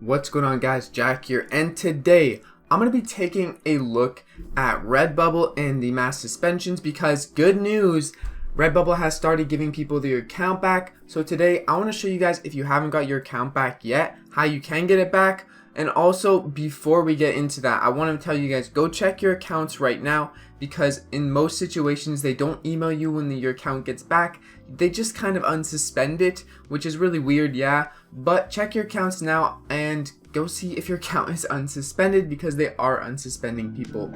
What's going on, guys? Jack here, and today I'm going to be taking a look at Redbubble and the mass suspensions because good news, Redbubble has started giving people their account back. So today I want to show you guys, if you haven't got your account back yet, how you can get it back. And also, before we get into that, I want to tell you guys, go check your accounts right now, because in most situations they don't email you when your account gets back. They just kind of unsuspend it, which is really weird, yeah. But check your accounts now and go see if your account is unsuspended, because they are unsuspending people.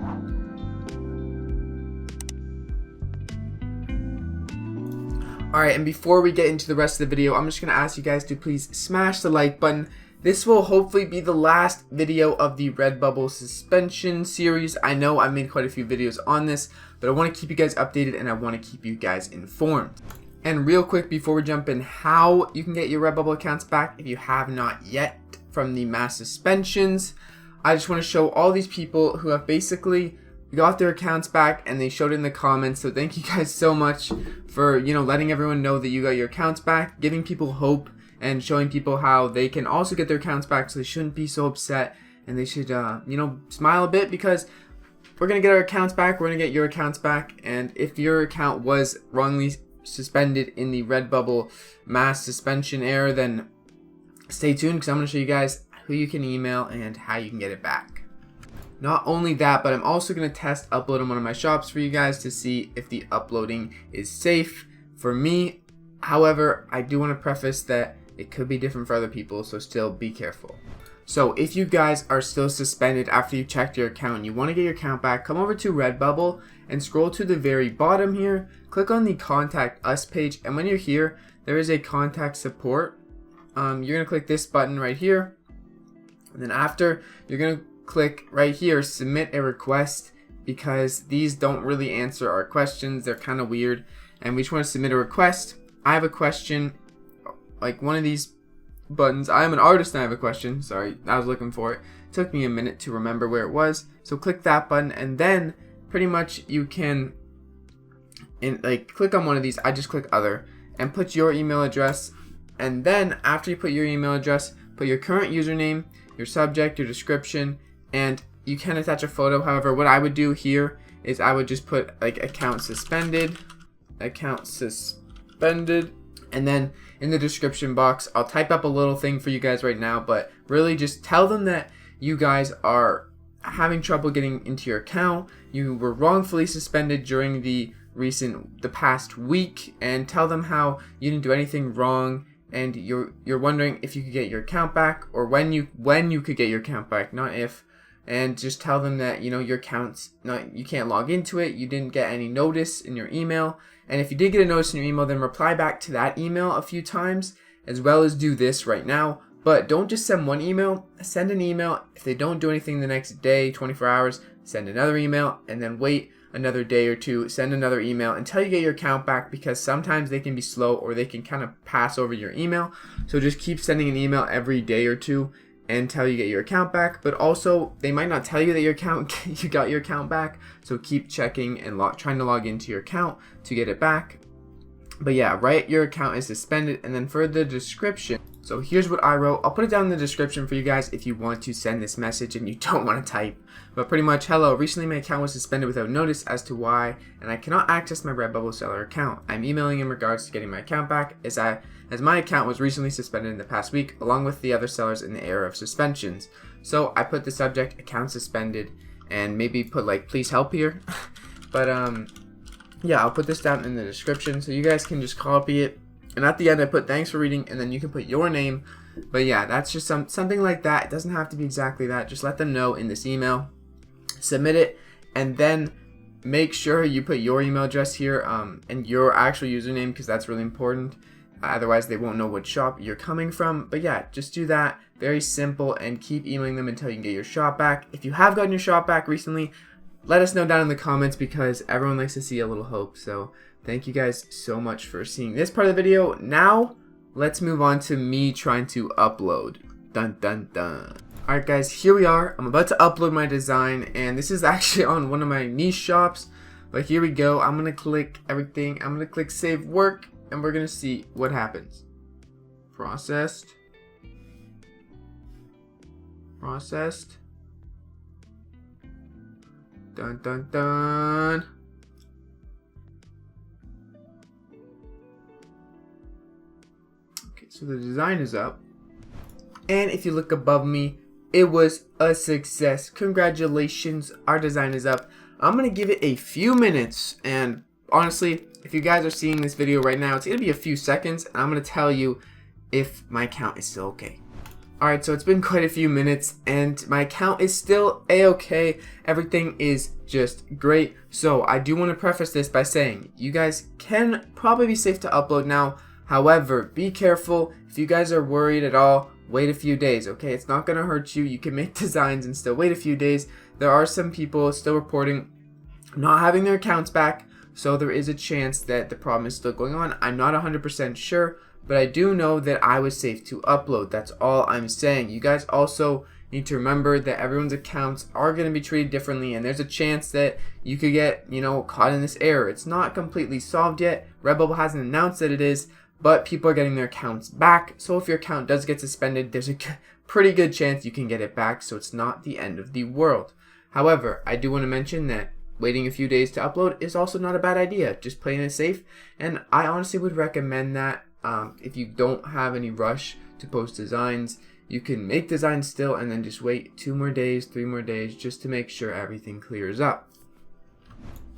Alright, and before we get into the rest of the video, I'm just going to ask you guys to please smash the like button. This will hopefully be the last video of the Redbubble suspension series. I know I made quite a few videos on this, but I want to keep you guys updated and I want to keep you guys informed. And real quick before we jump in, how you can get your Redbubble accounts back if you have not yet from the mass suspensions. I just want to show all these people who have basically got their accounts back and they showed it in the comments. So thank you guys so much for, letting everyone know that you got your accounts back, giving people hope, and showing people how they can also get their accounts back, so they shouldn't be so upset, and they should, smile a bit, because we're going to get our accounts back, we're going to get your accounts back. And if your account was wrongly suspended in the Redbubble mass suspension error, then stay tuned, because I'm going to show you guys who you can email and how you can get it back. Not only that, but I'm also going to test uploading one of my shops for you guys to see if the uploading is safe for me. However, I do want to preface that it could be different for other people, so still be careful. So if you guys are still suspended after you checked your account and you want to get your account back, come over to Redbubble and scroll to the very bottom here. Click on the Contact Us page, and when you're here, there is a Contact Support. You're going to click this button right here, and then after, you're going to click right here, Submit a Request, because these don't really answer our questions. They're kind of weird, and we just want to submit a request. I have a question, like one of these buttons. I am an artist and I have a question. Sorry, I was looking for it. It took me a minute to remember where it was. So click that button, and then pretty much you can click on one of these. I just click other and put your email address. And then after you put your email address, put your current username, your subject, your description, and you can attach a photo. However, what I would do here is I would just put account suspended, and then in the description box, I'll type up a little thing for you guys right now, but really just tell them that you guys are having trouble getting into your account. You were wrongfully suspended during the past week, and tell them how you didn't do anything wrong, and you're wondering if you could get your account back, or when you could get your account back, not if. And just tell them that your account's you can't log into it, you didn't get any notice in your email. And if you did get a notice in your email, then reply back to that email a few times, as well as do this right now. But don't just send one email, send an email. If they don't do anything the next day, 24 hours, send another email, and then wait another day or two, send another email until you get your account back, because sometimes they can be slow or they can kind of pass over your email. So just keep sending an email every day or two until you get your account back. But also, they might not tell you that you got your account back, so keep checking and trying to log into your account to get it back. But yeah, write your account is suspended, and then for the description, so here's what I wrote. I'll put it down in the description for you guys if you want to send this message and you don't want to type. But pretty much, hello, recently my account was suspended without notice as to why, and I cannot access my Redbubble seller account. I'm emailing in regards to getting my account back, as my account was recently suspended in the past week, along with the other sellers in the era of suspensions. So I put the subject, account suspended, and maybe put please help here. But yeah, I'll put this down in the description so you guys can just copy it. And at the end I put thanks for reading, and then you can put your name. But yeah, that's just something like that. It doesn't have to be exactly that. Just let them know in this email. Submit it, and then make sure you put your email address here and your actual username, because that's really important. Otherwise they won't know what shop you're coming from. But yeah, just do that. Very simple, and keep emailing them until you can get your shop back. If you have gotten your shop back recently, let us know down in the comments, because everyone likes to see a little hope. So thank you guys so much for seeing this part of the video. Now let's move on to me trying to upload. Dun dun dun. Alright guys, here we are. I'm about to upload my design, and this is actually on one of my niche shops. But here we go. I'm gonna click everything. I'm gonna click save work, and we're gonna see what happens. Processed. Processed. Dun dun dun. Okay, so the design is up. And if you look above me, it was a success. Congratulations, our design is up. I'm gonna give it a few minutes, and honestly, if you guys are seeing this video right now, it's gonna be a few seconds, and I'm gonna tell you if my account is still okay. Alright, so it's been quite a few minutes, and my account is still a-okay. Everything is just great. So I do want to preface this by saying you guys can probably be safe to upload now. However, be careful. If you guys are worried at all, wait a few days, okay? It's not gonna hurt you. You can make designs and still wait a few days. There are some people still reporting not having their accounts back, so there is a chance that the problem is still going on. I'm not 100% sure, but I do know that I was safe to upload. That's all I'm saying. You guys also need to remember that everyone's accounts are going to be treated differently, and there's a chance that you could get, caught in this error. It's not completely solved yet. Redbubble hasn't announced that it is, but people are getting their accounts back. So if your account does get suspended, there's a pretty good chance you can get it back, so it's not the end of the world. However, I do want to mention that waiting a few days to upload is also not a bad idea. Just playing it safe, and I honestly would recommend that. If you don't have any rush to post designs, you can make designs still and then just wait 2 more days, 3 more days, just to make sure everything clears up.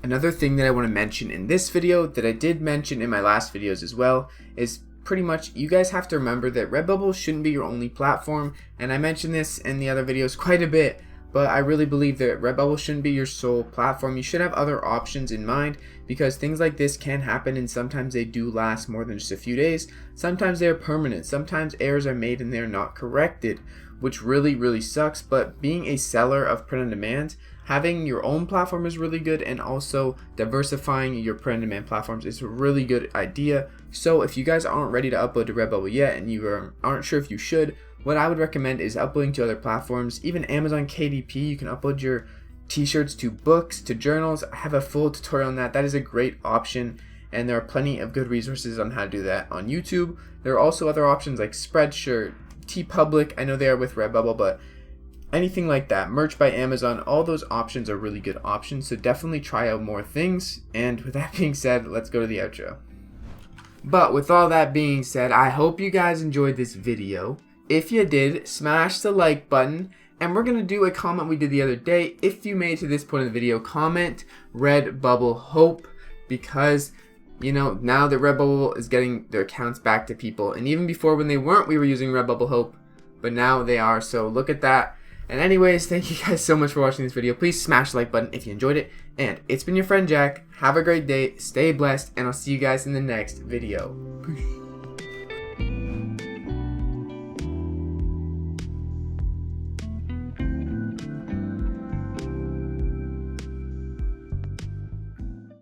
Another thing that I want to mention in this video that I did mention in my last videos as well is pretty much you guys have to remember that Redbubble shouldn't be your only platform, and I mentioned this in the other videos quite a bit, but I really believe that Redbubble shouldn't be your sole platform. You should have other options in mind, because things like this can happen, and sometimes they do last more than just a few days. Sometimes they are permanent. Sometimes errors are made and they're not corrected, which really sucks. But being a seller of print on demand, having your own platform is really good, and also diversifying your print on demand platforms is a really good idea. So if you guys aren't ready to upload to Redbubble yet, and you aren't sure if you should, what I would recommend is uploading to other platforms. Even Amazon KDP, you can upload your t-shirts to books, to journals. I have a full tutorial on that. That is a great option, and there are plenty of good resources on how to do that on YouTube. There are also other options like Spreadshirt, TeePublic. I know they are with Redbubble, but anything like that, merch by Amazon, all those options are really good options, so definitely try out more things. And with that being said, let's go to the outro. But with all that being said, I hope you guys enjoyed this video. If you did, smash the like button, and we're going to do a comment we did the other day. If you made it to this point in the video, comment Redbubble Hope, because now that Redbubble is getting their accounts back to people, and even before when they weren't, we were using Redbubble Hope, but now they are, so look at that. And anyways, thank you guys so much for watching this video. Please smash the like button if you enjoyed it, and it's been your friend Jack. Have a great day, stay blessed, and I'll see you guys in the next video. Peace.